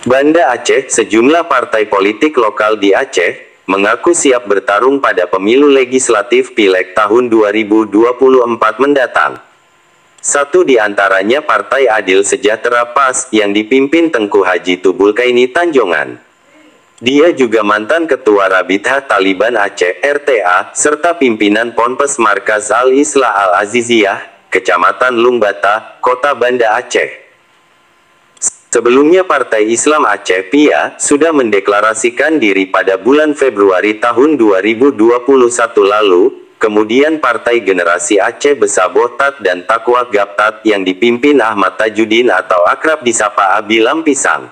Banda Aceh, sejumlah partai politik lokal di Aceh, mengaku siap bertarung pada pemilu legislatif Pileg tahun 2024 mendatang. Satu di antaranya Partai Adil Sejahtera PAS, yang dipimpin Tengku Haji Tubulkaini Tanjongan. Dia juga mantan Ketua Rabithah Taliban Aceh (RTA), serta pimpinan Ponpes Markaz Al-Islah Al-Aziziyah, Kecamatan Lungbata, Kota Banda Aceh. Sebelumnya Partai Islam Aceh (PIA) sudah mendeklarasikan diri pada bulan Februari tahun 2021 lalu, kemudian Partai Generasi Aceh Besaboh Tat dan Takwa Gaptat yang dipimpin Ahmad Tajudin atau akrab disapa Abi Lampisang.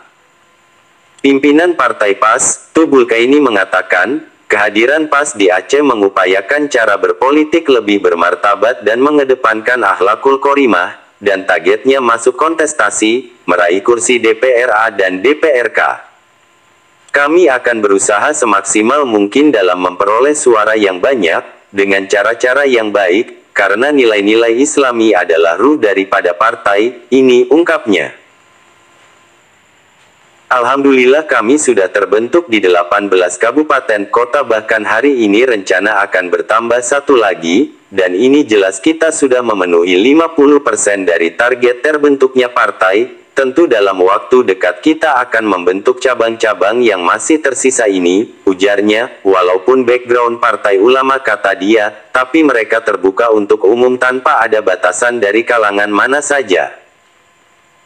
Pimpinan Partai PAS, Tubulkaini mengatakan, kehadiran PAS di Aceh mengupayakan cara berpolitik lebih bermartabat dan mengedepankan akhlakul korimah, dan targetnya masuk kontestasi, meraih kursi DPRA dan DPRK. Kami akan berusaha semaksimal mungkin dalam memperoleh suara yang banyak, dengan cara-cara yang baik, karena nilai-nilai Islami adalah ruh daripada partai ini, ungkapnya. Alhamdulillah kami sudah terbentuk di 18 kabupaten kota, bahkan hari ini rencana akan bertambah satu lagi, dan ini jelas kita sudah memenuhi 50% dari target terbentuknya partai. Tentu dalam waktu dekat kita akan membentuk cabang-cabang yang masih tersisa ini, ujarnya. Walaupun background partai ulama, kata dia, tapi mereka terbuka untuk umum tanpa ada batasan dari kalangan mana saja.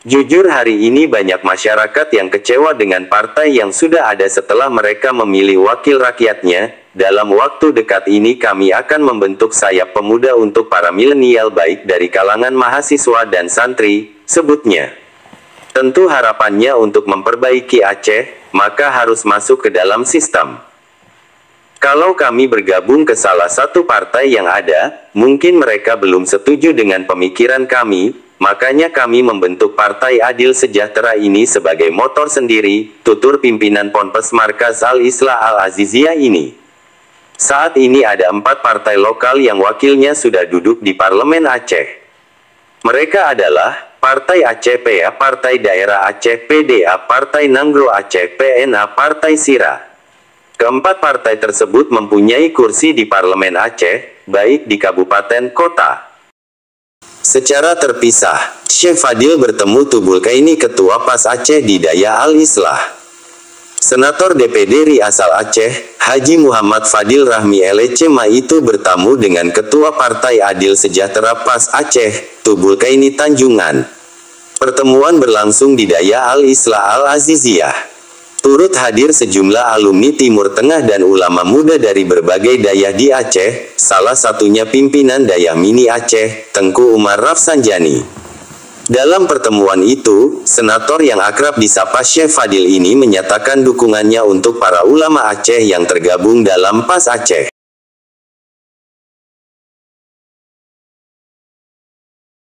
Jujur hari ini banyak masyarakat yang kecewa dengan partai yang sudah ada setelah mereka memilih wakil rakyatnya. Dalam waktu dekat ini kami akan membentuk sayap pemuda untuk para milenial baik dari kalangan mahasiswa dan santri, sebutnya. Tentu harapannya untuk memperbaiki Aceh, maka harus masuk ke dalam sistem. Kalau kami bergabung ke salah satu partai yang ada, mungkin mereka belum setuju dengan pemikiran kami, makanya kami membentuk Partai Adil Sejahtera ini sebagai motor sendiri, tutur pimpinan Ponpes Markaz Al-Islah Al-Aziziyah ini. Saat ini ada 4 partai lokal yang wakilnya sudah duduk di Parlemen Aceh. Mereka adalah Partai Aceh PA, Partai Daerah Aceh PDA, Partai Nanggro Aceh PNA, Partai Sira. Keempat partai tersebut mempunyai kursi di Parlemen Aceh, baik di kabupaten kota. Secara terpisah, Syekh Fadil bertemu Tubulkaini Ketua PAS Aceh di Daya Al-Islah. Senator DPD RI asal Aceh, Haji Muhammad Fadil Rahmi LC itu bertamu dengan Ketua Partai Adil Sejahtera PAS Aceh, Tubulkaini Tanjungan. Pertemuan berlangsung di Daya Al-Islah Al-Aziziyah. Turut hadir sejumlah alumni Timur Tengah dan ulama muda dari berbagai daya di Aceh, salah satunya pimpinan Daya Mini Aceh, Tengku Umar Rafsanjani. Dalam pertemuan itu, senator yang akrab disapa Syekh Fadil ini menyatakan dukungannya untuk para ulama Aceh yang tergabung dalam PAS Aceh.